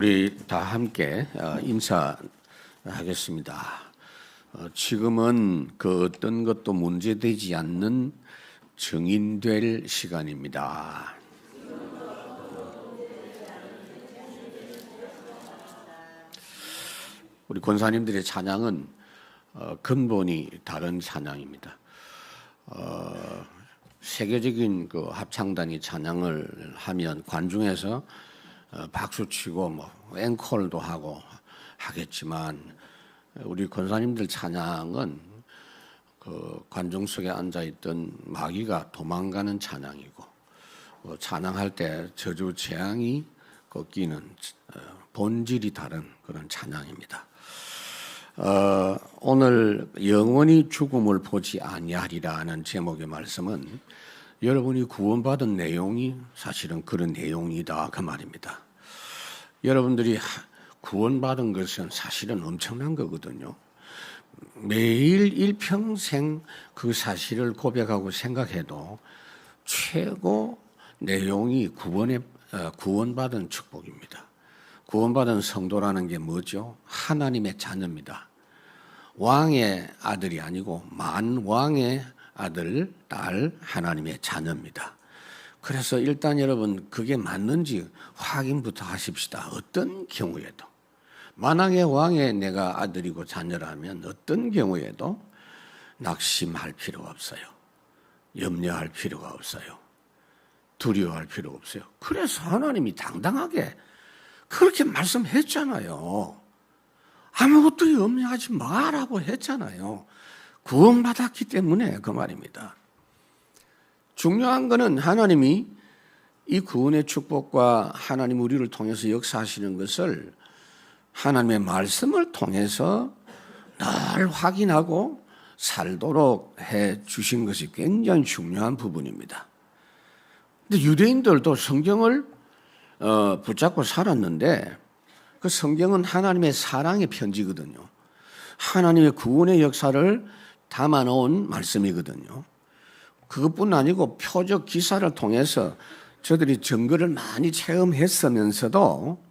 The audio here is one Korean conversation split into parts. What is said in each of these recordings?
우리 다 함께 인사하겠습니다. 지금은 그 어떤 것도 문제되지 않는 증인될 시간입니다. 우리 권사님들의 찬양은 근본이 다른 찬양입니다. 세계적인 그 합창단이 찬양을 하면 관중에서 박수 치고 뭐 앵콜도 하고 하겠지만 우리 권사님들 찬양은 그 관중 속에 앉아 있던 마귀가 도망가는 찬양이고 찬양할 때 저주 재앙이 꺾이는 본질이 다른 그런 찬양입니다. 오늘 영원히 죽음을 보지 아니하리라는 제목의 말씀은 여러분이 구원받은 내용이 사실은 그런 내용이다 그 말입니다. 여러분들이 구원받은 것은 사실은 엄청난 거거든요. 매일 일평생 그 사실을 고백하고 생각해도 최고 내용이 구원받은 축복입니다. 구원받은 성도라는 게 뭐죠? 하나님의 자녀입니다. 왕의 아들이 아니고 만왕의 아들, 딸, 하나님의 자녀입니다. 그래서 일단 여러분 그게 맞는지 확인부터 하십시다. 어떤 경우에도 만왕의 왕의 내가 아들이고 자녀라면 어떤 경우에도 낙심할 필요가 없어요. 염려할 필요가 없어요. 두려워할 필요가 없어요. 그래서 하나님이 당당하게 그렇게 말씀했잖아요. 아무것도 염려하지 마라고 했잖아요. 구원받았기 때문에 그 말입니다. 중요한 것은 하나님이 이 구원의 축복과 하나님 우리를 통해서 역사하시는 것을 하나님의 말씀을 통해서 늘 확인하고 살도록 해 주신 것이 굉장히 중요한 부분입니다. 근데 유대인들도 성경을 붙잡고 살았는데 그 성경은 하나님의 사랑의 편지거든요. 하나님의 구원의 역사를 담아놓은 말씀이거든요. 그것뿐 아니고 표적 기사를 통해서 저들이 증거를 많이 체험했으면서도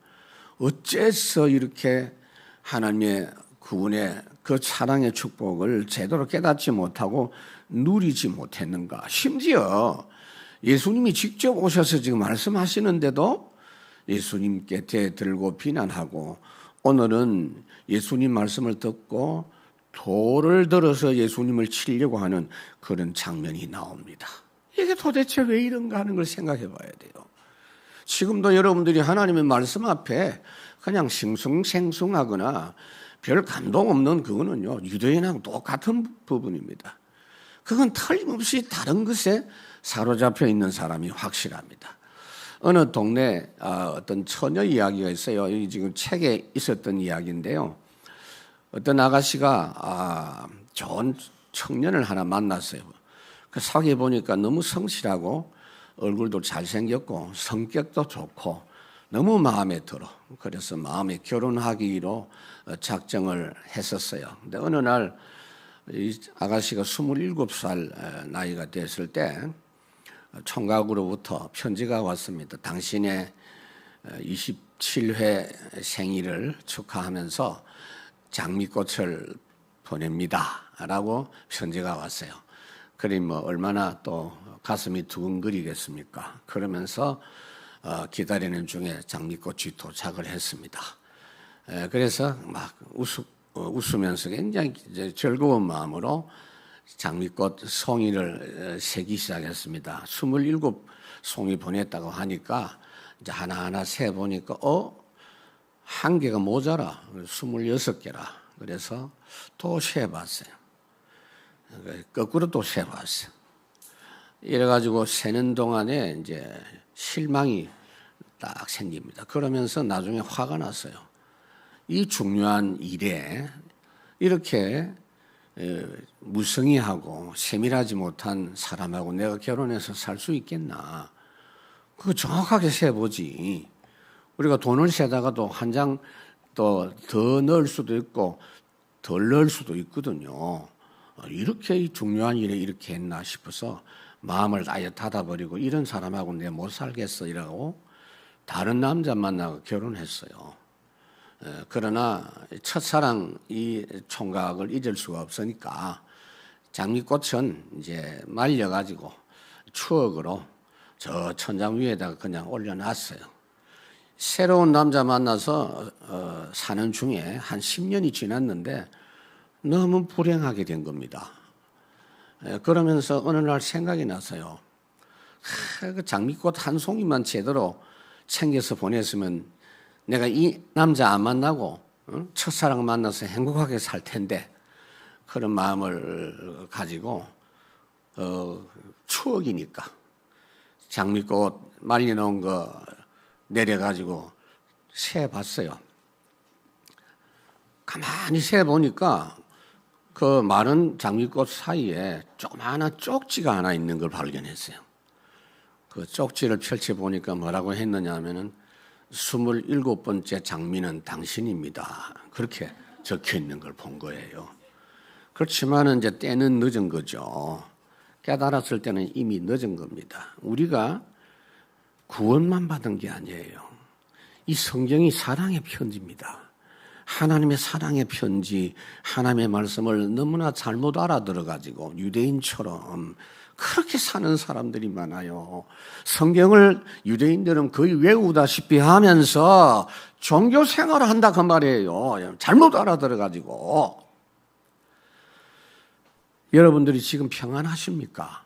어째서 이렇게 하나님의 구원의 그 사랑의 축복을 제대로 깨닫지 못하고 누리지 못했는가. 심지어 예수님이 직접 오셔서 지금 말씀하시는데도 예수님께 대들고 비난하고 오늘은 예수님 말씀을 듣고 돌을 들어서 예수님을 치려고 하는 그런 장면이 나옵니다. 이게 도대체 왜 이런가 하는 걸 생각해 봐야 돼요. 지금도 여러분들이 하나님의 말씀 앞에 그냥 싱숭생숭하거나 별 감동 없는 그거는요, 유대인하고 똑같은 부분입니다. 그건 틀림없이 다른 것에 사로잡혀 있는 사람이 확실합니다. 어느 동네 어떤 처녀 이야기가 있어요. 이 지금 책에 있었던 이야기인데요. 어떤 아가씨가 좋은 청년을 하나 만났어요. 그 사귀어 보니까 너무 성실하고 얼굴도 잘생겼고 성격도 좋고 너무 마음에 들어. 그래서 마음에 결혼하기로 작정을 했었어요. 근데 어느 날 이 아가씨가 27살 나이가 됐을 때 총각으로부터 편지가 왔습니다. 당신의 27회 생일을 축하하면서 장미꽃을 보냅니다. 라고 편지가 왔어요. 그러니 뭐 얼마나 또 가슴이 두근거리겠습니까? 그러면서 기다리는 중에 장미꽃이 도착을 했습니다. 그래서 막 웃으면서 굉장히 즐거운 마음으로 장미꽃 송이를 세기 시작했습니다. 27송이 보냈다고 하니까 이제 하나하나 세 보니까 한 개가 모자라. 26개라. 그래서 또 세봤어요. 거꾸로 또 세봤어요. 이래가지고 세는 동안에 이제 실망이 딱 생깁니다. 그러면서 나중에 화가 났어요. 이 중요한 일에 이렇게 무성의하고 세밀하지 못한 사람하고 내가 결혼해서 살 수 있겠나. 그거 정확하게 세보지. 우리가 돈을 세다가도 한 장 또 더 넣을 수도 있고 덜 넣을 수도 있거든요. 이렇게 이 중요한 일에 이렇게 했나 싶어서 마음을 아예 닫아버리고 이런 사람하고 내가 못 살겠어 이라고 다른 남자 만나고 결혼했어요. 그러나 첫사랑 이 총각을 잊을 수가 없으니까 장미꽃은 이제 말려가지고 추억으로 저 천장 위에다가 그냥 올려놨어요. 새로운 남자 만나서 사는 중에 한 10년이 지났는데 너무 불행하게 된 겁니다. 그러면서 어느 날 생각이 나서요. 그 장미꽃 한 송이만 제대로 챙겨서 보냈으면 내가 이 남자 안 만나고 첫사랑 만나서 행복하게 살 텐데, 그런 마음을 가지고 추억이니까 장미꽃 말려놓은 거 내려가지고 세봤어요. 가만히 세보니까 그 마른 장미꽃 사이에 조그마한 쪽지가 하나 있는 걸 발견했어요. 그 쪽지를 펼쳐보니까 뭐라고 했느냐 하면은 27번째 장미는 당신입니다. 그렇게 적혀 있는 걸 본 거예요. 그렇지만은 이제 때는 늦은 거죠. 깨달았을 때는 이미 늦은 겁니다. 우리가 구원만 받은 게 아니에요. 이 성경이 사랑의 편지입니다. 하나님의 사랑의 편지, 하나님의 말씀을 너무나 잘못 알아들어가지고 유대인처럼 그렇게 사는 사람들이 많아요. 성경을 유대인들은 거의 외우다시피 하면서 종교 생활을 한다 그 말이에요. 잘못 알아들어가지고. 여러분들이 지금 평안하십니까?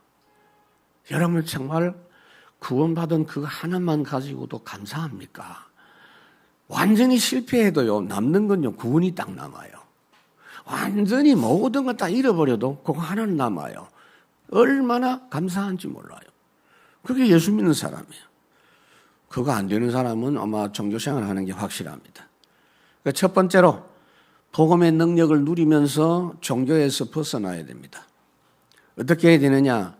여러분 정말 구원받은 그 하나만 가지고도 감사합니까? 완전히 실패해도요, 남는 건요, 구원이 딱 남아요. 완전히 모든 걸 다 잃어버려도 그거 하나는 남아요. 얼마나 감사한지 몰라요. 그게 예수 믿는 사람이에요. 그거 안 되는 사람은 아마 종교생활 하는 게 확실합니다. 그러니까 첫 번째로 복음의 능력을 누리면서 종교에서 벗어나야 됩니다. 어떻게 해야 되느냐?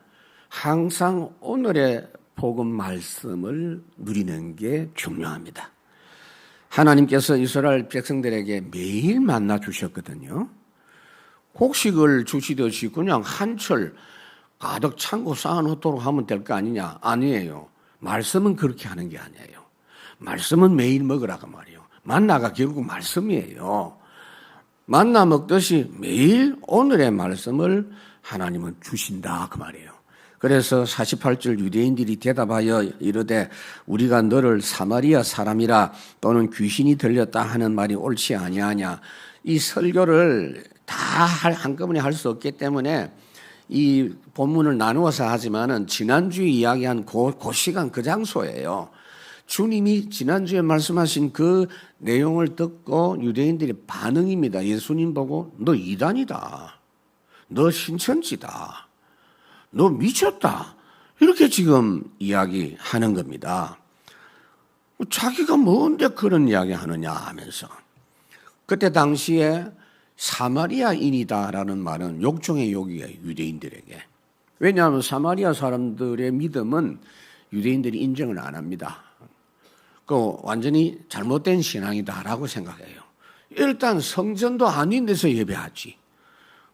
항상 오늘의 복음 말씀을 누리는 게 중요합니다. 하나님께서 이스라엘 백성들에게 매일 만나 주셨거든요. 곡식을 주시듯이 그냥 한철 가득 창고 쌓아놓도록 하면 될 거 아니냐? 아니에요. 말씀은 그렇게 하는 게 아니에요. 말씀은 매일 먹으라고 말이에요. 만나가 결국 말씀이에요. 만나 먹듯이 매일 오늘의 말씀을 하나님은 주신다 그 말이에요. 그래서 48절 유대인들이 대답하여 이르되 우리가 너를 사마리아 사람이라 또는 귀신이 들렸다 하는 말이 옳지 아니하냐. 이 설교를 다 한꺼번에 할 수 없기 때문에 이 본문을 나누어서 하지만은 지난주에 이야기한 그 시간 그 장소예요. 주님이 지난주에 말씀하신 그 내용을 듣고 유대인들의 반응입니다. 예수님 보고 너 이단이다. 너 신천지다. 너 미쳤다. 이렇게 지금 이야기하는 겁니다. 자기가 뭔데 그런 이야기 하느냐 하면서. 그때 당시에 사마리아인이다라는 말은 욕 중에 욕이에요. 유대인들에게. 왜냐하면 사마리아 사람들의 믿음은 유대인들이 인정을 안 합니다. 그 완전히 잘못된 신앙이다라고 생각해요. 일단 성전도 아닌 데서 예배하지.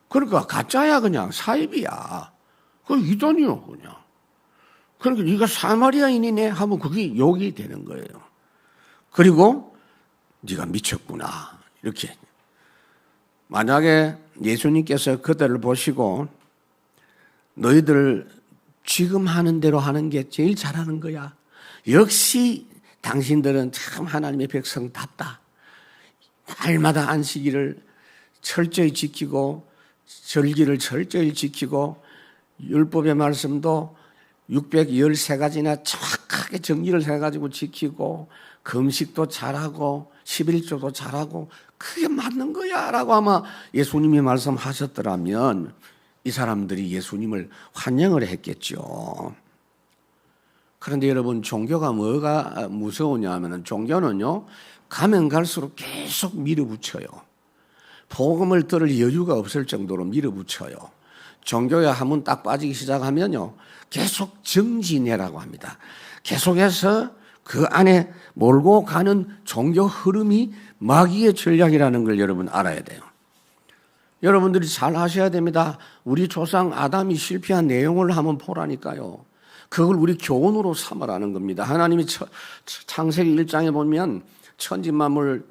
그러니까 가짜야 그냥 사입이야. 그 이단이요 그냥. 그러니까 네가 사마리아인이네 하면 그게 욕이 되는 거예요. 그리고 네가 미쳤구나 이렇게. 만약에 예수님께서 그들을 보시고 너희들 지금 하는 대로 하는 게 제일 잘하는 거야. 역시 당신들은 참 하나님의 백성답다. 날마다 안식일을 철저히 지키고 절기를 철저히 지키고 율법의 말씀도 613가지나 정확하게 정리를 해가지고 지키고 금식도 잘하고 11조도 잘하고 그게 맞는 거야 라고 아마 예수님이 말씀하셨더라면 이 사람들이 예수님을 환영을 했겠죠. 그런데 여러분 종교가 뭐가 무서우냐 하면 종교는요 가면 갈수록 계속 밀어붙여요. 복음을 들을 여유가 없을 정도로 밀어붙여요. 종교에 한번 딱 빠지기 시작하면요 계속 정진해라고 합니다. 계속해서 그 안에 몰고 가는 종교 흐름이 마귀의 전략이라는 걸 여러분 알아야 돼요. 여러분들이 잘 아셔야 됩니다. 우리 조상 아담이 실패한 내용을 한번 보라니까요. 그걸 우리 교훈으로 삼으라는 겁니다. 하나님이 창세기 1장에 보면 천지 만물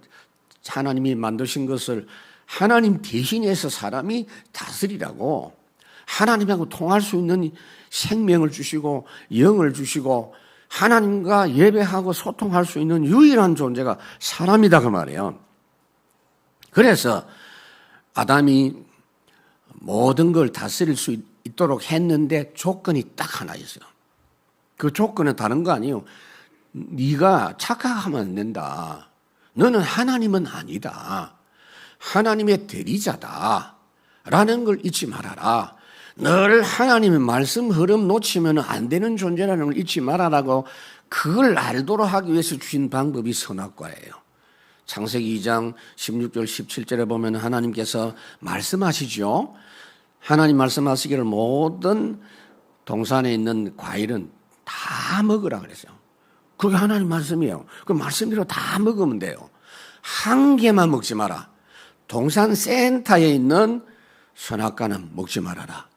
하나님이 만드신 것을 하나님 대신해서 사람이 다스리라고, 하나님하고 통할 수 있는 생명을 주시고 영을 주시고 하나님과 예배하고 소통할 수 있는 유일한 존재가 사람이다 그 말이에요. 그래서 아담이 모든 걸 다스릴 수 있도록 했는데 조건이 딱 하나 있어요. 그 조건은 다른 거 아니에요. 네가 착각하면 안 된다. 너는 하나님은 아니다. 하나님의 대리자다. 라는 걸 잊지 말아라. 늘 하나님의 말씀 흐름 놓치면 안 되는 존재라는 걸 잊지 말아라고, 그걸 알도록 하기 위해서 주신 방법이 선악과예요. 창세기 2장 16절 17절에 보면 하나님께서 말씀하시죠. 하나님 말씀하시기를 모든 동산에 있는 과일은 다 먹으라 그랬어요. 그게 하나님 말씀이에요. 그 말씀대로 다 먹으면 돼요. 한 개만 먹지 마라. 동산 센터에 있는 선악과는 먹지 말아라.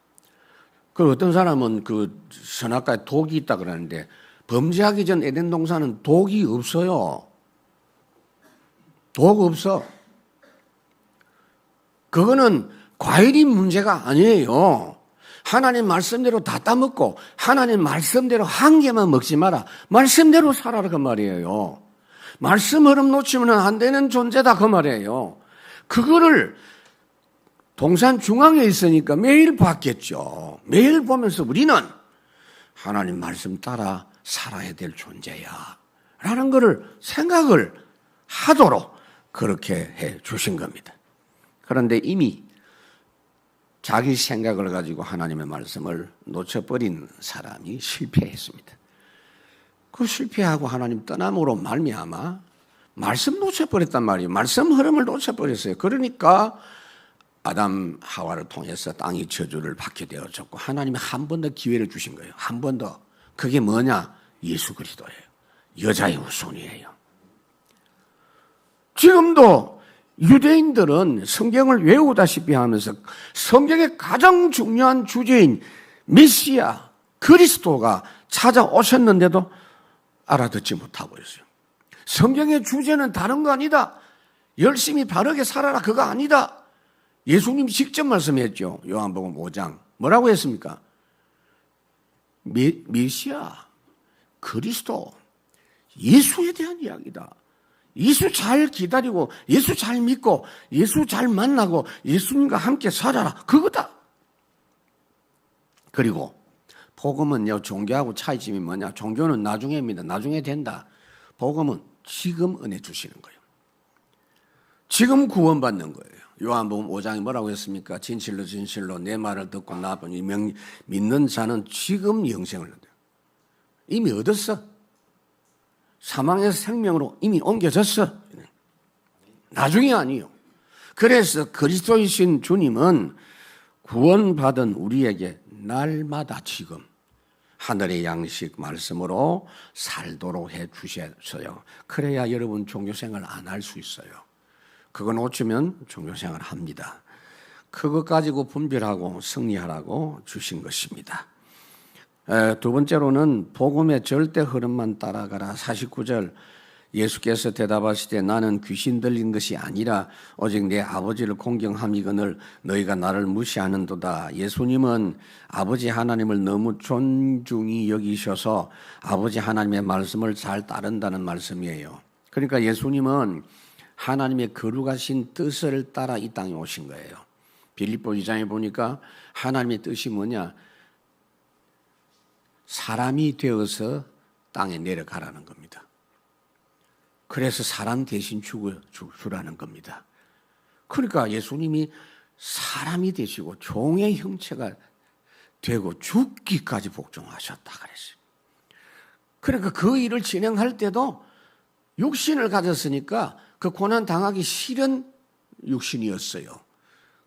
그 어떤 사람은 그 선악과에 독이 있다 그러는데, 범죄하기 전 에덴 동산은 독이 없어요. 독 없어. 그거는 과일이 문제가 아니에요. 하나님 말씀대로 다 따먹고 하나님 말씀대로 한 개만 먹지 마라. 말씀대로 살아라 그 말이에요. 말씀 흐름 놓치면 안 되는 존재다 그 말이에요. 그거를 동산 중앙에 있으니까 매일 봤겠죠. 매일 보면서 우리는 하나님 말씀 따라 살아야 될 존재야 라는 거를 생각을 하도록 그렇게 해 주신 겁니다. 그런데 이미 자기 생각을 가지고 하나님의 말씀을 놓쳐버린 사람이 실패했습니다. 그 실패하고 하나님 떠남으로 말미암아 말씀 놓쳐버렸단 말이에요. 말씀 흐름을 놓쳐버렸어요. 그러니까 아담 하와를 통해서 땅이 저주를 받게 되어졌고, 하나님이 한 번 더 기회를 주신 거예요. 한 번 더. 그게 뭐냐? 예수 그리스도예요. 여자의 후손이에요. 지금도 유대인들은 성경을 외우다시피 하면서 성경의 가장 중요한 주제인 메시아 그리스도가 찾아오셨는데도 알아듣지 못하고 있어요. 성경의 주제는 다른 거 아니다. 열심히 바르게 살아라 그거 아니다. 예수님이 직접 말씀했죠. 요한복음 5장. 뭐라고 했습니까? 메시아 그리스도 예수에 대한 이야기다. 예수 잘 기다리고 예수 잘 믿고 예수 잘 만나고 예수님과 함께 살아라 그거다. 그리고 복음은요, 종교하고 차이점이 뭐냐? 종교는 나중에입니다. 나중에 된다. 복음은 지금 은혜 주시는 거예요. 지금 구원받는 거예요. 요한복음 5장에 뭐라고 했습니까? 진실로 진실로 내 말을 듣고 나보니 믿는 자는 지금 영생을 얻어요. 이미 얻었어. 사망에서 생명으로 이미 옮겨졌어. 나중이 아니에요. 그래서 그리스도이신 주님은 구원받은 우리에게 날마다 지금 하늘의 양식 말씀으로 살도록 해 주셨어요. 그래야 여러분 종교생활 안 할 수 있어요. 그거 놓치면 종교생활 합니다. 그것 가지고 분별하고 승리하라고 주신 것입니다. 두 번째로는 복음의 절대 흐름만 따라가라. 49절 예수께서 대답하시되 나는 귀신 들린 것이 아니라 오직 내 아버지를 공경함이거늘 너희가 나를 무시하는도다. 예수님은 아버지 하나님을 너무 존중히 여기셔서 아버지 하나님의 말씀을 잘 따른다는 말씀이에요. 그러니까 예수님은 하나님의 거룩하신 뜻을 따라 이 땅에 오신 거예요. 빌립보 2장에 보니까 하나님의 뜻이 뭐냐? 사람이 되어서 땅에 내려가라는 겁니다. 그래서 사람 대신 죽으라는 겁니다. 그러니까 예수님이 사람이 되시고 종의 형체가 되고 죽기까지 복종하셨다 그랬어요. 그러니까 그 일을 진행할 때도 육신을 가졌으니까 그 고난 당하기 싫은 육신이었어요.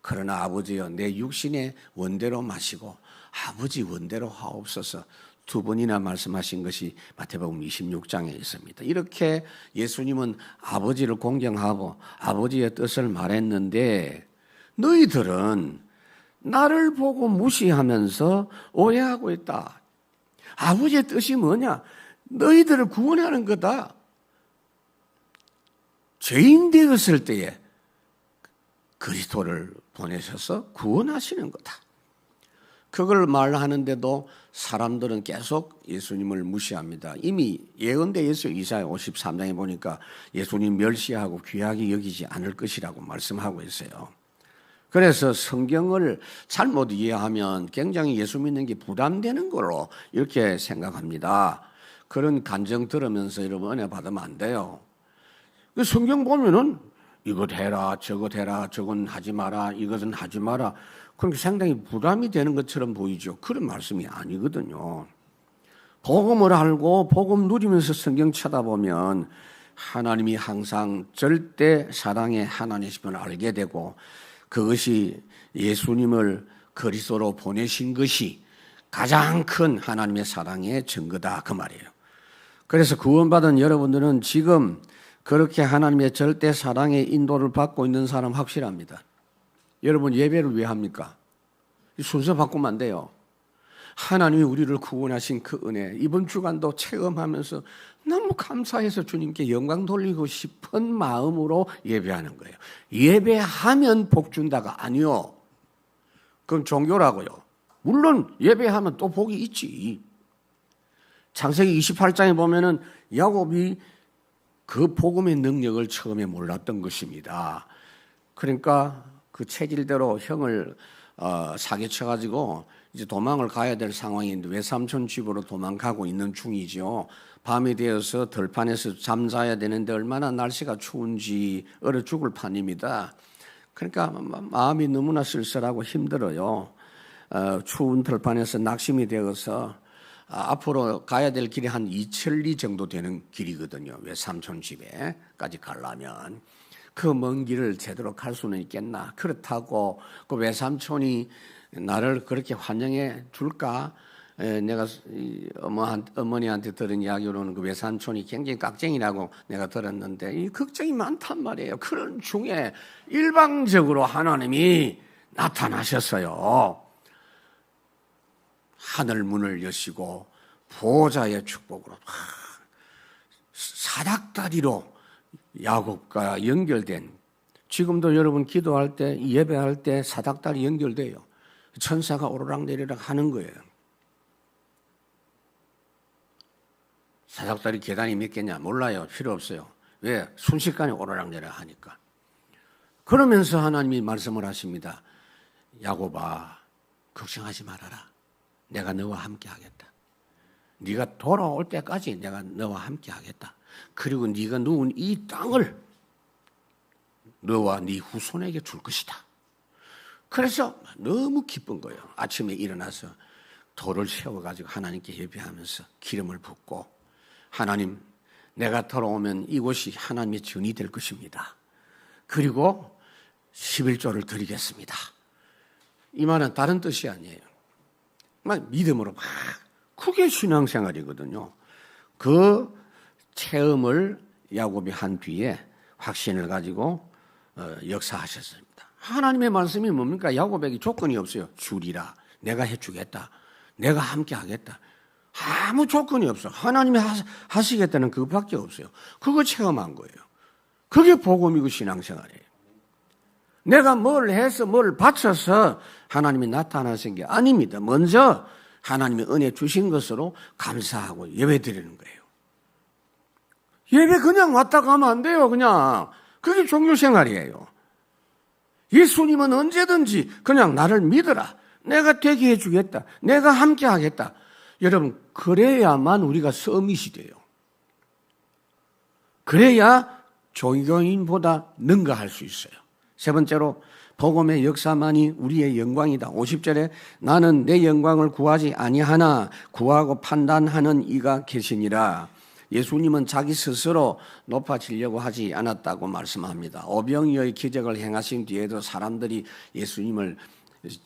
그러나 아버지여 내 육신의 원대로 마시고 아버지 원대로 하옵소서 두 번이나 말씀하신 것이 마태복음 26장에 있습니다. 이렇게 예수님은 아버지를 공경하고 아버지의 뜻을 말했는데 너희들은 나를 보고 무시하면서 오해하고 있다. 아버지의 뜻이 뭐냐? 너희들을 구원하는 거다. 죄인 되었을 때에 그리스도를 보내셔서 구원하시는 거다. 그걸 말하는데도 사람들은 계속 예수님을 무시합니다. 이미 예언되어 있어요. 이사야 53장에 보니까 예수님 멸시하고 귀하게 여기지 않을 것이라고 말씀하고 있어요. 그래서 성경을 잘못 이해하면 굉장히 예수 믿는 게 부담되는 걸로 이렇게 생각합니다. 그런 간증 들으면서 여러분 은혜 받으면 안 돼요. 성경 보면은 이것 해라, 저것 해라, 저건 하지 마라, 이것은 하지 마라. 그러니까 상당히 부담이 되는 것처럼 보이죠. 그런 말씀이 아니거든요. 복음을 알고 복음 누리면서 성경 쳐다보면 하나님이 항상 절대 사랑의 하나님이심을 알게 되고 그것이 예수님을 그리스도로 보내신 것이 가장 큰 하나님의 사랑의 증거다 그 말이에요. 그래서 구원받은 여러분들은 지금 그렇게 하나님의 절대 사랑의 인도를 받고 있는 사람 확실합니다. 여러분 예배를 왜 합니까? 순서 바꾸면 안 돼요. 하나님이 우리를 구원하신 그 은혜 이번 주간도 체험하면서 너무 감사해서 주님께 영광 돌리고 싶은 마음으로 예배하는 거예요. 예배하면 복 준다가 아니요. 그건 종교라고요. 물론 예배하면 또 복이 있지. 창세기 28장에 보면은 야곱이 그 복음의 능력을 처음에 몰랐던 것입니다. 그러니까 그 체질대로 형을 사기쳐가지고 이제 도망을 가야 될 상황인데 외삼촌 집으로 도망가고 있는 중이죠. 밤이 되어서 들판에서 잠자야 되는데 얼마나 날씨가 추운지 얼어 죽을 판입니다. 그러니까 마음이 너무나 쓸쓸하고 힘들어요. 추운 들판에서 낙심이 되어서 앞으로 가야 될 길이 한 2천리 정도 되는 길이거든요. 외삼촌 집에까지 가려면. 그 먼 길을 제대로 갈 수는 있겠나. 그렇다고 그 외삼촌이 나를 그렇게 환영해 줄까? 내가 어머니한테 들은 이야기로는 그 외삼촌이 굉장히 깍쟁이라고 내가 들었는데 이 걱정이 많단 말이에요. 그런 중에 일방적으로 하나님이 나타나셨어요. 하늘 문을 여시고 보호자의 축복으로 사닥다리로 야곱과 연결된, 지금도 여러분 기도할 때 예배할 때 사닥다리 연결돼요. 천사가 오르락내리락 하는 거예요. 사닥다리 계단이 몇 개냐 몰라요. 필요 없어요. 왜? 순식간에 오르락내리락 하니까. 그러면서 하나님이 말씀을 하십니다. 야곱아 걱정하지 말아라. 내가 너와 함께 하겠다. 네가 돌아올 때까지 내가 너와 함께 하겠다. 그리고 네가 누운 이 땅을 너와 네 후손에게 줄 것이다. 그래서 너무 기쁜 거예요. 아침에 일어나서 돌을 세워가지고 하나님께 예배하면서 기름을 붓고 하나님 내가 돌아오면 이곳이 하나님의 전이 될 것입니다. 그리고 11조를 드리겠습니다. 이 말은 다른 뜻이 아니에요. 막 믿음으로 막 그게 신앙생활이거든요. 그 체험을 야곱이 한 뒤에 확신을 가지고 역사하셨습니다. 하나님의 말씀이 뭡니까? 야곱에게 조건이 없어요. 주리라. 내가 해주겠다. 내가 함께 하겠다. 아무 조건이 없어. 하나님이 하시겠다는 그것밖에 없어요. 그거 체험한 거예요. 그게 복음이고 신앙생활이에요. 내가 뭘 해서 뭘 바쳐서 하나님이 나타나신 게 아닙니다. 먼저 하나님이 은혜 주신 것으로 감사하고 예배 드리는 거예요. 예배 그냥 왔다 가면 안 돼요. 그냥 그게 종교생활이에요. 예수님은 언제든지 그냥 나를 믿어라. 내가 되게 해주겠다. 내가 함께 하겠다. 여러분 그래야만 우리가 서밋이 돼요. 그래야 종교인보다 능가할 수 있어요. 세 번째로 복음의 역사만이 우리의 영광이다. 50절에 나는 내 영광을 구하지 아니하나 구하고 판단하는 이가 계시니라. 예수님은 자기 스스로 높아지려고 하지 않았다고 말씀합니다. 오병이어의 기적을 행하신 뒤에도 사람들이 예수님을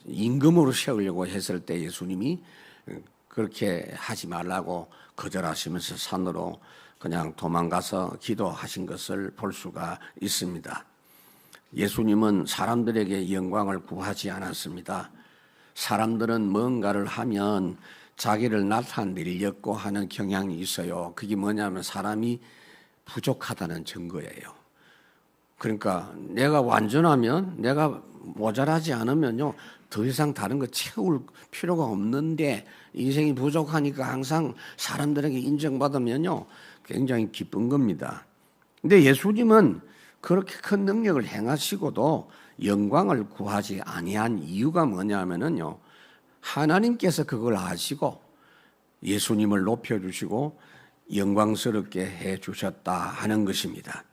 임금으로 세우려고 했을 때 예수님이 그렇게 하지 말라고 거절하시면서 산으로 그냥 도망가서 기도하신 것을 볼 수가 있습니다. 예수님은 사람들에게 영광을 구하지 않았습니다. 사람들은 뭔가를 하면 자기를 나타내려고 하는 경향이 있어요. 그게 뭐냐면 사람이 부족하다는 증거예요. 그러니까 내가 완전하면, 내가 모자라지 않으면요, 더 이상 다른 거 채울 필요가 없는데 인생이 부족하니까 항상 사람들에게 인정받으면요 굉장히 기쁜 겁니다. 근데 예수님은 그렇게 큰 능력을 행하시고도 영광을 구하지 아니한 이유가 뭐냐면요, 하나님께서 그걸 아시고 예수님을 높여주시고 영광스럽게 해주셨다 하는 것입니다.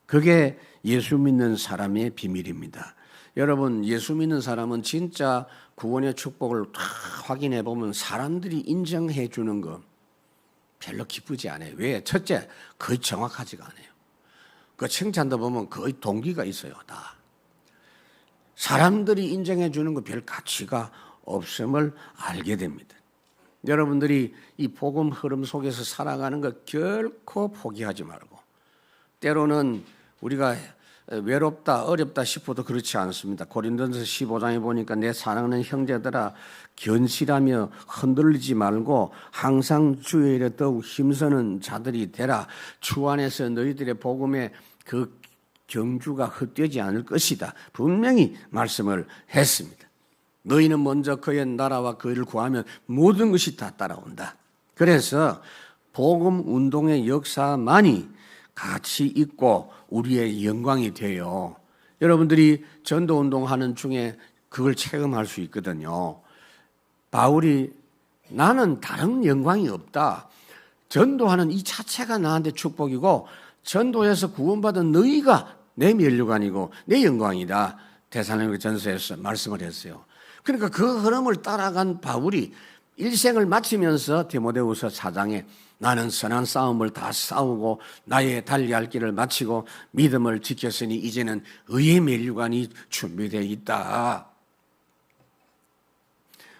그게 예수 믿는 사람의 비밀입니다. 여러분, 예수 믿는 사람은 진짜 구원의 축복을 다 확인해 보면 사람들이 인정해 주는 거 별로 기쁘지 않아요. 왜? 첫째, 거의 정확하지가 않아요. 그 칭찬도 보면 거의 동기가 있어요. 다 사람들이 인정해 주는 거 별 가치가 없음을 알게 됩니다. 여러분들이 이 복음 흐름 속에서 살아가는 거 결코 포기하지 말고, 때로는 우리가 외롭다 어렵다 싶어도 그렇지 않습니다. 고린도전서 15장에 보니까 내 사랑하는 형제들아 견실하며 흔들리지 말고 항상 주의 일에 더욱 힘쓰는 자들이 되라. 주 안에서 너희들의 복음의 그 경주가 헛되지 않을 것이다. 분명히 말씀을 했습니다. 너희는 먼저 그의 나라와 그 일을 구하면 모든 것이 다 따라온다. 그래서 복음 운동의 역사만이 가치 있고 우리의 영광이 돼요. 여러분들이 전도운동 하는 중에 그걸 체험할 수 있거든요. 바울이 나는 다른 영광이 없다. 전도하는 이 자체가 나한테 축복이고 전도해서 구원받은 너희가 내 면류관이고 내 영광이다. 데살로니가 전서에서 말씀을 했어요. 그러니까 그 흐름을 따라간 바울이 일생을 마치면서 디모데후서 4장에 나는 선한 싸움을 다 싸우고 나의 달리할 길을 마치고 믿음을 지켰으니 이제는 의의 면류관이 준비되어 있다.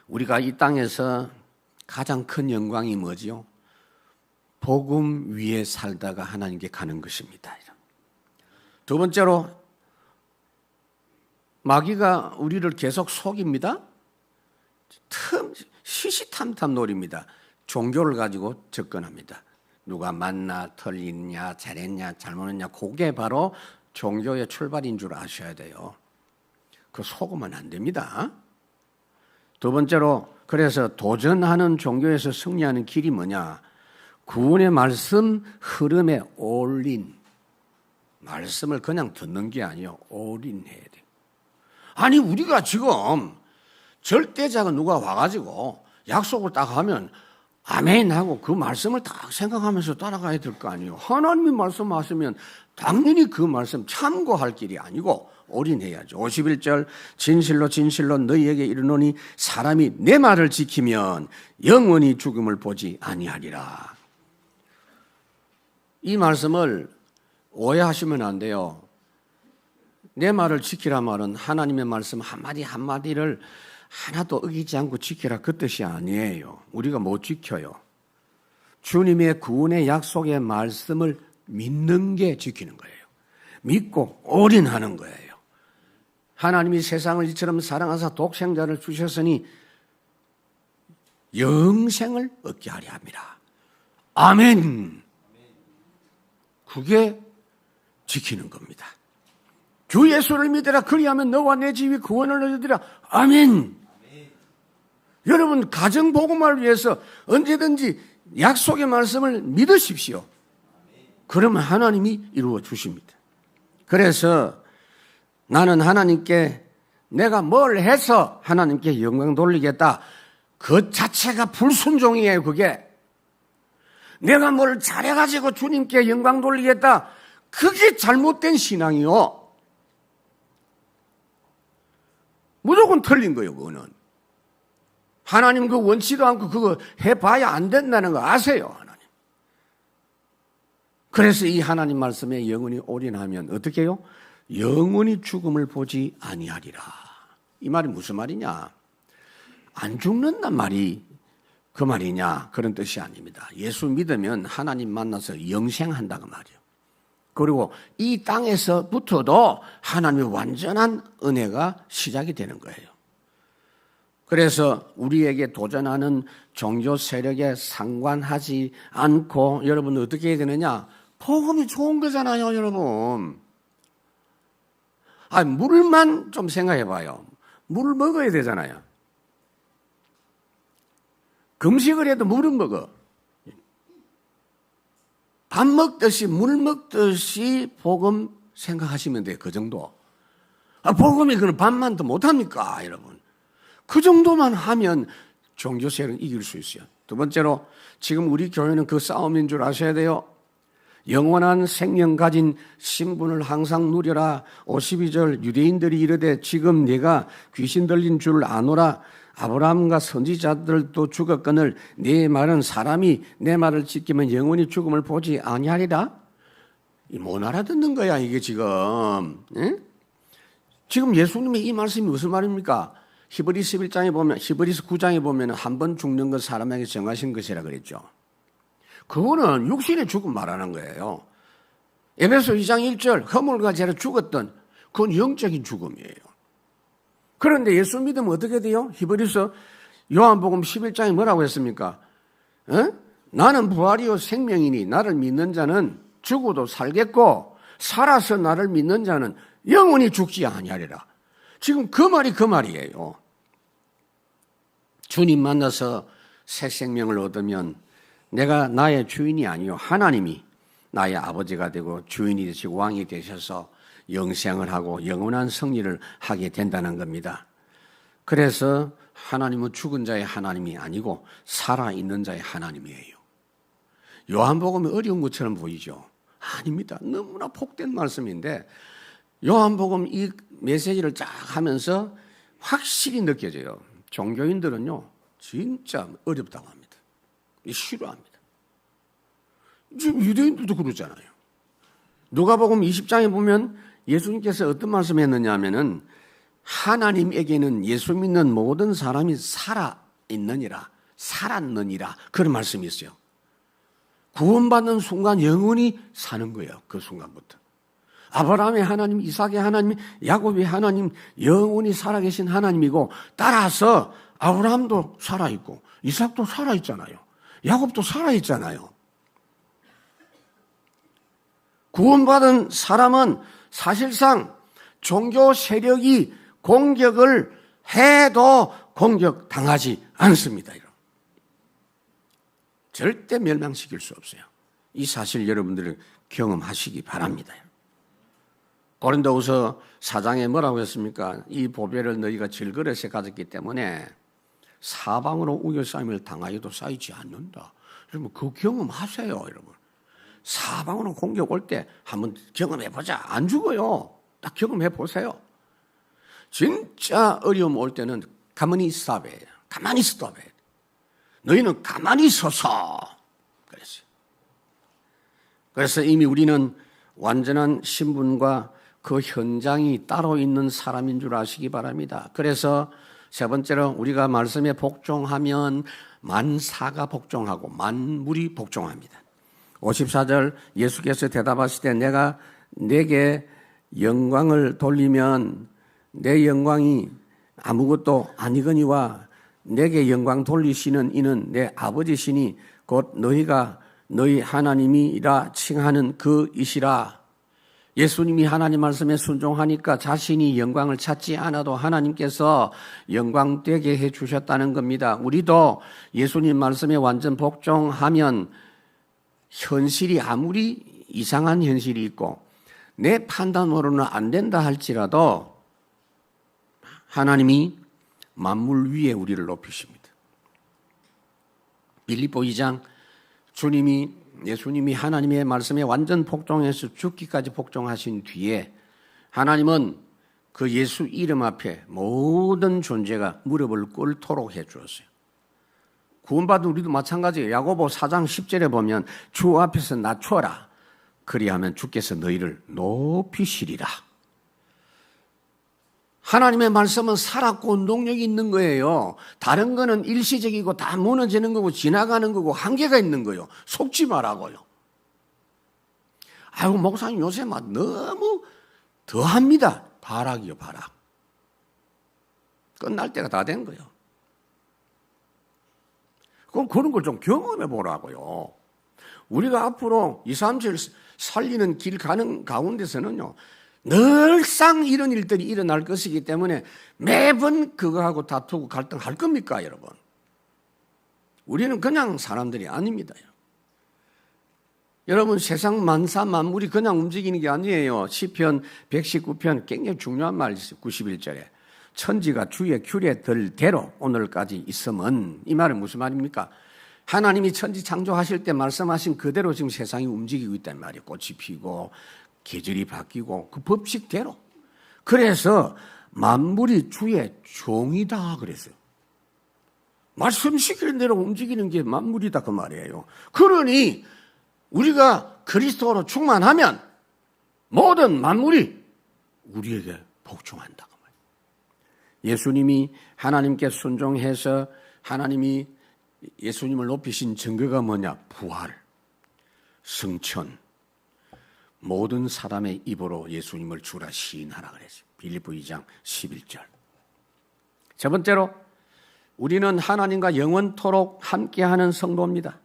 우리가 이 땅에서 가장 큰 영광이 뭐지요? 복음 위에 살다가 하나님께 가는 것입니다. 두 번째로, 마귀가 우리를 계속 속입니다. 시시탐탐 노립니다. 종교를 가지고 접근합니다. 누가 맞나 틀리냐 잘했냐 잘못했냐, 그게 바로 종교의 출발인 줄 아셔야 돼요. 그 속으면 안 됩니다. 두 번째로, 그래서 도전하는 종교에서 승리하는 길이 뭐냐? 구원의 말씀 흐름에 올인. 말씀을 그냥 듣는 게 아니에요. 올인해야 돼요. 아니, 우리가 지금 절대자가 누가 와가지고 약속을 딱 하면 아멘 하고 그 말씀을 딱 생각하면서 따라가야 될 거 아니에요. 하나님이 말씀하시면 당연히 그 말씀 참고할 길이 아니고 올인해야죠. 51절, 진실로 진실로 너희에게 이르노니 사람이 내 말을 지키면 영원히 죽음을 보지 아니하리라. 이 말씀을 오해하시면 안 돼요. 내 말을 지키라 말은 하나님의 말씀 한마디 한마디를 하나도 어기지 않고 지키라 그 뜻이 아니에요. 우리가 못 지켜요. 주님의 구원의 약속의 말씀을 믿는 게 지키는 거예요. 믿고 올인하는 거예요. 하나님이 세상을 이처럼 사랑하사 독생자를 주셨으니 영생을 얻게 하려 합니다. 아멘. 그게 지키는 겁니다. 주 예수를 믿으라. 그리하면 너와 내 집이 구원을 얻으리라. 아멘. 여러분, 가정 복음을 위해서 언제든지 약속의 말씀을 믿으십시오. 그러면 하나님이 이루어 주십니다. 그래서 나는 하나님께 내가 뭘 해서 하나님께 영광 돌리겠다, 그 자체가 불순종이에요. 그게 내가 뭘 잘해가지고 주님께 영광 돌리겠다, 그게 잘못된 신앙이요. 무조건 틀린 거예요. 그거는 하나님 그 원치도 않고 그거 해봐야 안 된다는 거 아세요, 하나님. 그래서 이 하나님 말씀에 영원히 올인하면 어떻게 해요? 영원히 죽음을 보지 아니하리라. 이 말이 무슨 말이냐? 안 죽는단 말이 그 말이냐? 그런 뜻이 아닙니다. 예수 믿으면 하나님 만나서 영생한다고 말이에요. 그리고 이 땅에서부터도 하나님의 완전한 은혜가 시작이 되는 거예요. 그래서 우리에게 도전하는 종교 세력에 상관하지 않고 여러분 어떻게 해야 되느냐? 복음이 좋은 거잖아요, 여러분. 물만 좀 생각해 봐요. 물 먹어야 되잖아요. 금식을 해도 물은 먹어. 밥 먹듯이 물 먹듯이 복음 생각하시면 돼요. 그 정도. 복음이 그런 밥만 더 못합니까, 여러분? 그 정도만 하면 종교세력은 이길 수 있어요. 두 번째로 지금 우리 교회는 그 싸움인 줄 아셔야 돼요. 영원한 생명 가진 신분을 항상 누려라. 52절 유대인들이 이르되 지금 네가 귀신 들린 줄 아노라. 아브라함과 선지자들도 죽었거늘 네 말은 사람이 내 말을 지키면 영원히 죽음을 보지 아니하리라. 못 알아듣는 거야 이게 지금. 에? 지금 예수님의 이 말씀이 무슨 말입니까? 히브리서 11장에 보면, 히브리서 9장에 보면 한 번 죽는 것 사람에게 정하신 것이라 그랬죠. 그거는 육신의 죽음 말하는 거예요. 에베소 2장 1절 허물과 죄로 죽었던 그건 영적인 죽음이에요. 그런데 예수 믿으면 어떻게 돼요? 히브리서 요한복음 11장에 뭐라고 했습니까? 나는 부활이요 생명이니 나를 믿는 자는 죽어도 살겠고 살아서 나를 믿는 자는 영원히 죽지 아니하리라. 지금 그 말이 그 말이에요. 주님 만나서 새 생명을 얻으면 내가 나의 주인이 아니요 하나님이 나의 아버지가 되고 주인이 되시고 왕이 되셔서 영생을 하고 영원한 승리를 하게 된다는 겁니다. 그래서 하나님은 죽은 자의 하나님이 아니고 살아있는 자의 하나님이에요. 요한복음이 어려운 것처럼 보이죠? 아닙니다. 너무나 복된 말씀인데 요한복음 이 메시지를 쫙 하면서 확실히 느껴져요. 종교인들은요 진짜 어렵다고 합니다. 싫어합니다. 지금 유대인들도 그러잖아요. 누가복음 20장에 보면 예수님께서 어떤 말씀했느냐 하면은 하나님에게는 예수 믿는 모든 사람이 살아있느니라 살았느니라 그런 말씀이 있어요. 구원받는 순간 영원히 사는 거예요. 그 순간부터. 아브라함의 하나님, 이삭의 하나님, 야곱의 하나님, 영원히 살아계신 하나님이고 따라서 아브라함도 살아있고 이삭도 살아있잖아요. 야곱도 살아있잖아요. 구원받은 사람은 사실상 종교 세력이 공격을 해도 공격당하지 않습니다. 절대 멸망시킬 수 없어요. 이 사실 여러분들은 경험하시기 바랍니다. 고린도후서 4장에 뭐라고 했습니까? 이 보배를 너희가 질그릇에 가졌기 때문에 사방으로 우겨싸임을 당하여도 쌓이지 않는다. 여러분 그 경험하세요, 여러분. 사방으로 공격 올 때 한번 경험해보자. 안 죽어요. 딱 경험해보세요. 진짜 어려움 올 때는 가만히 있어야 해요. 가만히 있어야 해요. 너희는 가만히 서서 그랬어요. 그래서 이미 우리는 완전한 신분과 그 현장이 따로 있는 사람인 줄 아시기 바랍니다. 그래서 세 번째로 우리가 말씀에 복종하면 만사가 복종하고 만물이 복종합니다. 54절 예수께서 대답하시되 내가 내게 영광을 돌리면 내 영광이 아무것도 아니거니와 내게 영광 돌리시는 이는 내 아버지시니 곧 너희가 너희 하나님이라 칭하는 그이시라. 예수님이 하나님 말씀에 순종하니까 자신이 영광을 찾지 않아도 하나님께서 영광되게 해주셨다는 겁니다. 우리도 예수님 말씀에 완전 복종하면 현실이 아무리 이상한 현실이 있고 내 판단으로는 안 된다 할지라도 하나님이 만물 위에 우리를 높이십니다. 빌립보 2장 예수님이 하나님의 말씀에 완전 복종해서 죽기까지 복종하신 뒤에 하나님은 그 예수 이름 앞에 모든 존재가 무릎을 꿇도록 해주었어요. 구원받은 우리도 마찬가지예요. 야고보 4장 10절에 보면 주 앞에서 낮춰라. 그리하면 주께서 너희를 높이시리라. 하나님의 말씀은 살았고 운동력이 있는 거예요. 다른 거는 일시적이고 다 무너지는 거고 지나가는 거고 한계가 있는 거예요. 속지 말라고요. 아이고 목사님 요새 막 너무 더합니다. 발악이요 발악. 끝날 때가 다 된 거예요. 그럼 그런 걸 좀 경험해 보라고요. 우리가 앞으로 2, 3절 살리는 길 가는 가운데서는요. 늘상 이런 일들이 일어날 것이기 때문에 매번 그거하고 다투고 갈등할 겁니까, 여러분? 우리는 그냥 사람들이 아닙니다. 여러분, 세상 만사 만물이 그냥 움직이는 게 아니에요. 시편 119편 굉장히 중요한 말이 있어요. 91절에 천지가 주의 규례들 대로 오늘까지 있음은, 이 말은 무슨 말입니까? 하나님이 천지 창조하실 때 말씀하신 그대로 지금 세상이 움직이고 있다는 말이에요. 꽃이 피고 계절이 바뀌고 그 법칙대로. 그래서 만물이 주의 종이다 그랬어요. 말씀 시키는 대로 움직이는 게 만물이다 그 말이에요. 그러니 우리가 그리스도로 충만하면 모든 만물이 우리에게 복종한다 그 말이에요. 예수님이 하나님께 순종해서 하나님이 예수님을 높이신 증거가 뭐냐? 부활, 승천, 모든 사람의 입으로 예수님을 주라 시인하라 그랬어요. 빌립보 2장 11절. 첫 번째로 우리는 하나님과 영원토록 함께하는 성도입니다.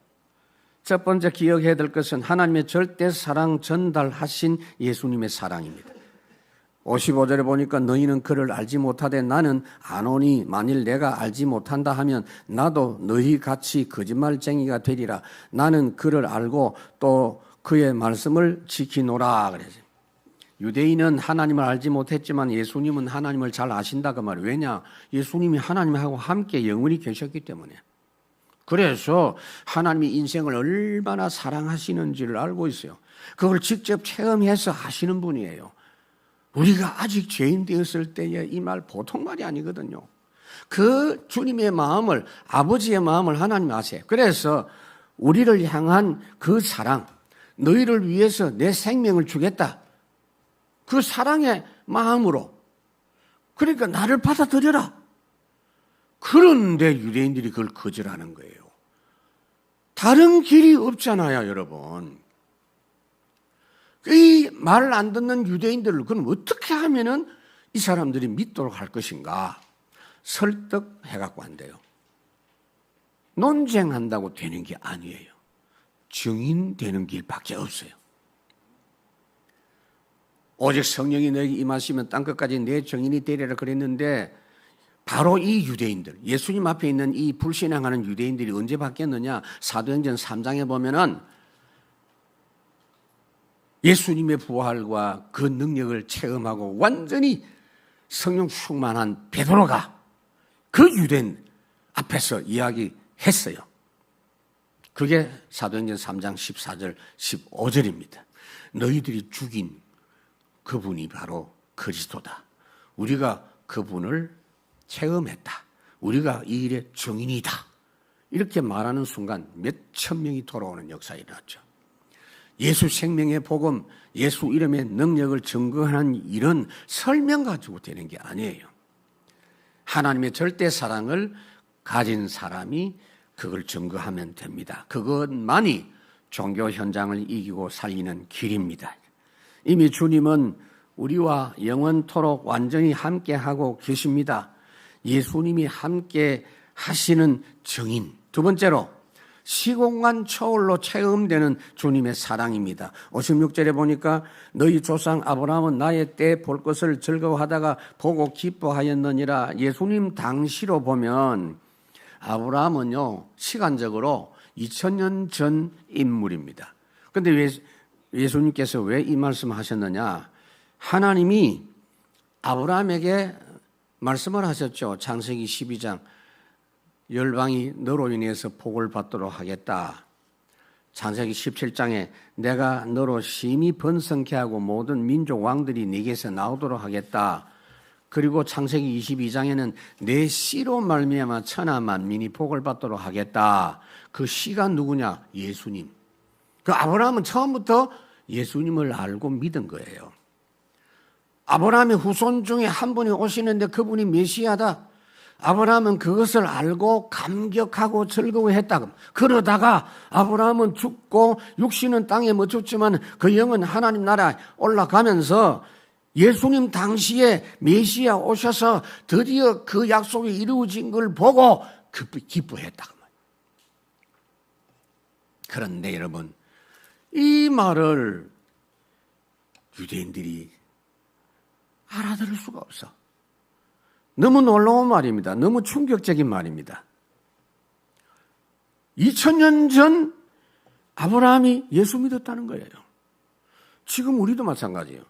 첫 번째 기억해야 될 것은 하나님의 절대 사랑 전달하신 예수님의 사랑입니다. 55절에 보니까 너희는 그를 알지 못하되 나는 아노니 만일 내가 알지 못한다 하면 나도 너희 같이 거짓말쟁이가 되리라. 나는 그를 알고 또 그의 말씀을 지키노라 그래서 유대인은 하나님을 알지 못했지만 예수님은 하나님을 잘 아신다 그 말이에요. 왜냐? 예수님이 하나님하고 함께 영원히 계셨기 때문에. 그래서 하나님이 인생을 얼마나 사랑하시는지를 알고 있어요. 그걸 직접 체험해서 아시는 분이에요. 우리가 아직 죄인 되었을 때에 이 말 보통 말이 아니거든요. 그 주님의 마음을, 아버지의 마음을 하나님 아세요. 그래서 우리를 향한 그 사랑, 너희를 위해서 내 생명을 주겠다. 그 사랑의 마음으로. 그러니까 나를 받아들여라. 그런데 유대인들이 그걸 거절하는 거예요. 다른 길이 없잖아요, 여러분. 이 말을 안 듣는 유대인들을 그럼 어떻게 하면은 이 사람들이 믿도록 할 것인가? 설득해갖고 안 돼요. 논쟁한다고 되는 게 아니에요. 증인되는 길밖에 없어요. 오직 성령이 너에게 임하시면 땅끝까지 내 증인이 되리라 그랬는데 바로 이 유대인들, 예수님 앞에 있는 이 불신앙하는 유대인들이 언제 바뀌었느냐? 사도행전 3장에 보면은 예수님의 부활과 그 능력을 체험하고 완전히 성령 충만한 베드로가 그 유대인 앞에서 이야기했어요. 그게 사도행전 3장 14절 15절입니다. 너희들이 죽인 그분이 바로 그리스도다. 우리가 그분을 체험했다. 우리가 이 일의 증인이다. 이렇게 말하는 순간 몇천 명이 돌아오는 역사가 일어났죠. 예수 생명의 복음, 예수 이름의 능력을 증거하는 일은 설명 가지고 되는 게 아니에요. 하나님의 절대 사랑을 가진 사람이 그걸 증거하면 됩니다. 그것만이 종교 현장을 이기고 살리는 길입니다. 이미 주님은 우리와 영원토록 완전히 함께하고 계십니다. 예수님이 함께 하시는 증인. 두 번째로 시공간 초월로 체험되는 주님의 사랑입니다. 56절에 보니까 너희 조상 아브라함은 나의 때 볼 것을 즐거워하다가 보고 기뻐하였느니라. 예수님 당시로 보면 아브라함은요 시간적으로 2000년 전 인물입니다. 그런데 왜 예수님께서 왜 이 말씀을 하셨느냐? 하나님이 아브라함에게 말씀을 하셨죠. 창세기 12장 열방이 너로 인해서 복을 받도록 하겠다. 창세기 17장에 내가 너로 심히 번성케 하고 모든 민족 왕들이 네게서 나오도록 하겠다. 그리고 창세기 22장에는 내 씨로 말미암아 천하 만민이 복을 받도록 하겠다. 그 씨가 누구냐? 예수님. 그 아브라함은 처음부터 예수님을 알고 믿은 거예요. 아브라함의 후손 중에 한 분이 오시는데 그분이 메시아다. 아브라함은 그것을 알고 감격하고 즐거워했다. 그러다가 아브라함은 죽고 육신은 땅에 묻혔지만 그 영은 하나님 나라에 올라가면서 예수님 당시에 메시아 오셔서 드디어 그 약속이 이루어진 걸 보고 기뻐했다. 그런데 여러분, 이 말을 유대인들이 받아들일 수가 없어. 너무 놀라운 말입니다. 너무 충격적인 말입니다. 2000년 전 아브라함이 예수 믿었다는 거예요. 지금 우리도 마찬가지예요.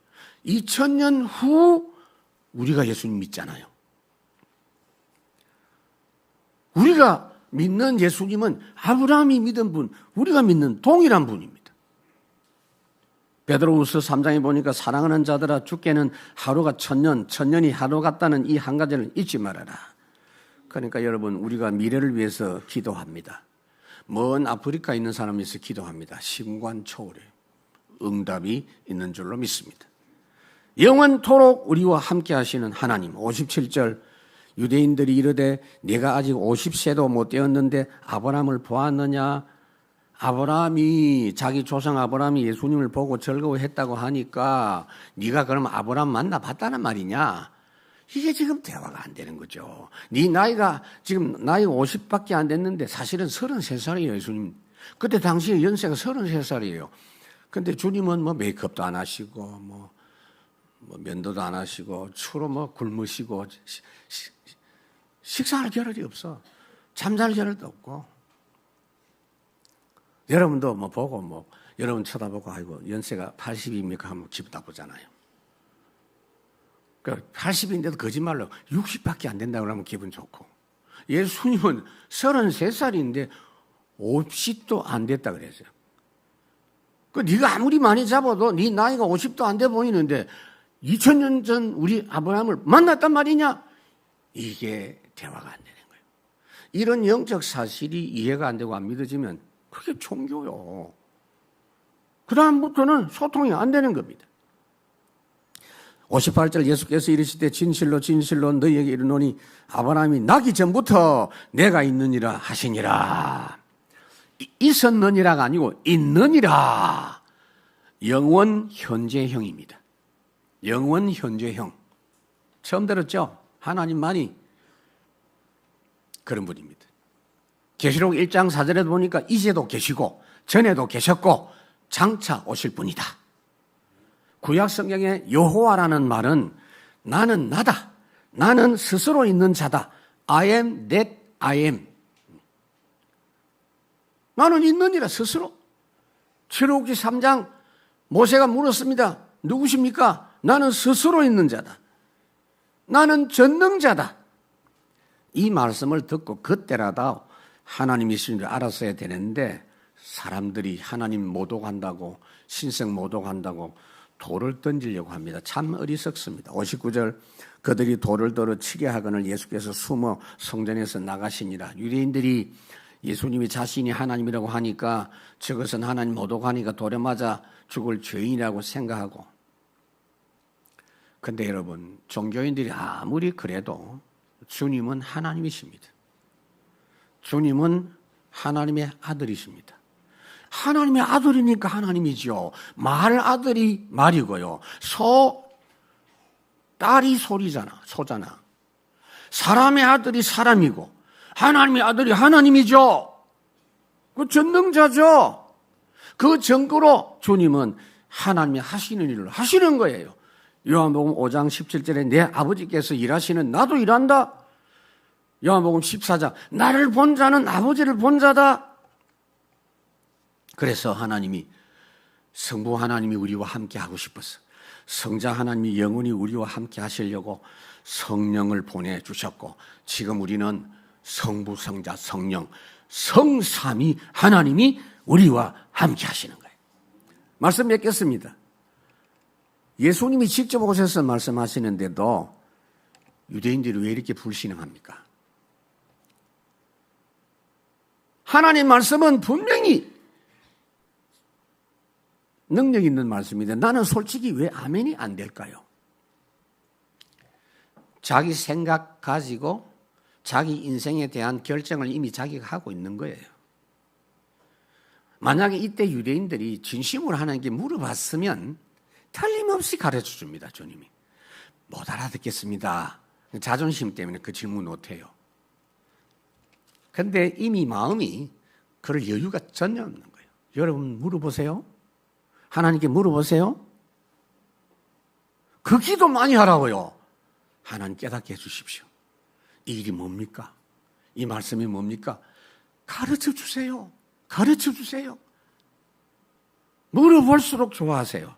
2000년 후 우리가 예수님 믿잖아요. 우리가 믿는 예수님은 아브라함이 믿은 분, 우리가 믿는 동일한 분입니다. 베드로후서 3장에 보니까 사랑하는 자들아 주께는 하루가 천년, 천년이 하루 같다는 이 한 가지를 잊지 말아라. 그러니까 여러분 우리가 미래를 위해서 기도합니다. 먼 아프리카에 있는 사람이 있어 기도합니다. 심관초월에 응답이 있는 줄로 믿습니다. 영원토록 우리와 함께 하시는 하나님. 57절 유대인들이 이르되 네가 아직 50세도 못 되었는데 아브라함을 보았느냐? 아브라함이 자기 조상 아브라함이 예수님을 보고 즐거워했다고 하니까 네가 그럼 아브라함 만나봤다는 말이냐? 이게 지금 대화가 안 되는 거죠. 네 나이가 지금 나이가 50밖에 안 됐는데 사실은 33살이에요, 예수님. 그때 당시에 연세가 33살이에요. 근데 주님은 뭐 메이크업도 안 하시고 뭐 면도도 안 하시고 주로 굶으시고 식사할 겨를이 없어. 잠잘 겨를도 없고. 여러분도 보고 여러분 쳐다보고 아이고 연세가 80입니까 하면 기분 나쁘잖아요. 그러니까 80인데도 거짓말로 60밖에 안 된다고 하면 기분 좋고. 예수님은 33살인데 50도 안 됐다 그랬어요. 네가 아무리 많이 잡아도 네 나이가 50도 안 돼 보이는데 2000년 전 우리 아브라함을 만났단 말이냐? 이게 대화가 안 되는 거예요. 이런 영적 사실이 이해가 안 되고 안 믿어지면 그게 종교요. 그 다음부터는 소통이 안 되는 겁니다. 58절 예수께서 이르시되 진실로 진실로 너희에게 이르노니 아브라함이 나기 전부터 내가 있느니라 하시니라. 있었느니라가 아니고 있느니라. 영원 현재형입니다. 영원 현재형. 처음 들었죠? 하나님만이 그런 분입니다. 계시록 1장 4절에도 보니까 이제도 계시고 전에도 계셨고 장차 오실 분이다. 구약 성경에 여호와라는 말은 나는 나다. 나는 스스로 있는 자다. I am that I am. 나는 있느니라 스스로. 출애굽기 3장 모세가 물었습니다. 누구십니까? 나는 스스로 있는 자다. 나는 전능자다. 이 말씀을 듣고 그때라도 하나님이신 줄 알았어야 되는데 사람들이 하나님 모독한다고 신성 모독한다고 돌을 던지려고 합니다. 참 어리석습니다. 59절 그들이 돌을 들어 치게 하거늘 예수께서 숨어 성전에서 나가시니라. 유대인들이 예수님이 자신이 하나님이라고 하니까 저것은 하나님 모독하니까 돌에 맞아 죽을 죄인이라고 생각하고. 근데 여러분 종교인들이 아무리 그래도 주님은 하나님이십니다. 주님은 하나님의 아들이십니다. 하나님의 아들이니까 하나님이죠. 말 아들이 말이고요. 딸이 소잖아. 사람의 아들이 사람이고 하나님의 아들이 하나님이죠. 그 전능자죠. 그 증거로 주님은 하나님이 하시는 일을 하시는 거예요. 요한복음 5장 17절에 내 아버지께서 일하시는 나도 일한다. 요한복음 14장 나를 본 자는 아버지를 본 자다. 그래서 하나님이 성부 하나님이 우리와 함께 하고 싶어서 성자 하나님이 영원히 우리와 함께 하시려고 성령을 보내주셨고 지금 우리는 성부 성자 성령 성삼위 하나님이 우리와 함께 하시는 거예요. 말씀 맺겠습니다. 예수님이 직접 오셔서 말씀하시는데도 유대인들이 왜 이렇게 불신앙합니까? 하나님 말씀은 분명히 능력 있는 말씀인데 나는 솔직히 왜 아멘이 안 될까요? 자기 생각 가지고 자기 인생에 대한 결정을 이미 자기가 하고 있는 거예요. 만약에 이때 유대인들이 진심으로 하나님께 물어봤으면 틀림없이 가르쳐 줍니다. 주님이. 못 알아듣겠습니다. 자존심 때문에 그 질문 못해요. 그런데 이미 마음이 그럴 여유가 전혀 없는 거예요. 여러분 물어보세요. 하나님께 물어보세요. 그 기도 많이 하라고요. 하나님 깨닫게 해주십시오. 이 일이 뭡니까? 이 말씀이 뭡니까? 가르쳐 주세요. 가르쳐 주세요. 물어볼수록 좋아하세요.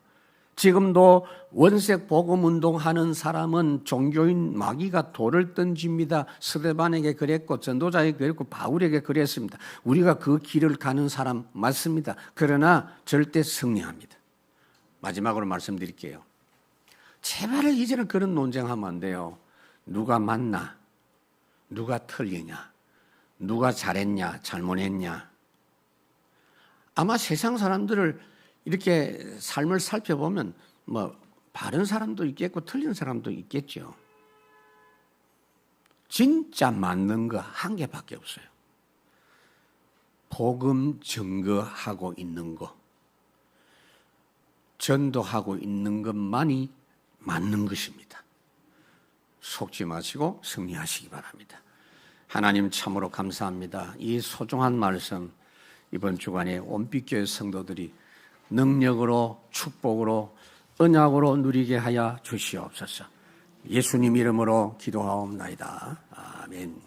지금도 원색 복음 운동하는 사람은 종교인 마귀가 돌을 던집니다. 스데반에게 그랬고 전도자에게 그랬고 바울에게 그랬습니다. 우리가 그 길을 가는 사람 맞습니다. 그러나 절대 승리합니다. 마지막으로 말씀드릴게요. 제발 이제는 그런 논쟁하면 안 돼요. 누가 맞나? 누가 틀리냐? 누가 잘했냐? 잘못했냐? 아마 세상 사람들을 이렇게 삶을 살펴보면 뭐 바른 사람도 있겠고 틀린 사람도 있겠죠. 진짜 맞는 거 한 개밖에 없어요. 복음 증거하고 있는 거, 전도하고 있는 것만이 맞는 것입니다. 속지 마시고 승리하시기 바랍니다. 하나님 참으로 감사합니다. 이 소중한 말씀 이번 주간에 온빛교회 성도들이 능력으로 축복으로 언약으로 누리게 하여 주시옵소서. 예수님 이름으로 기도하옵나이다. 아멘.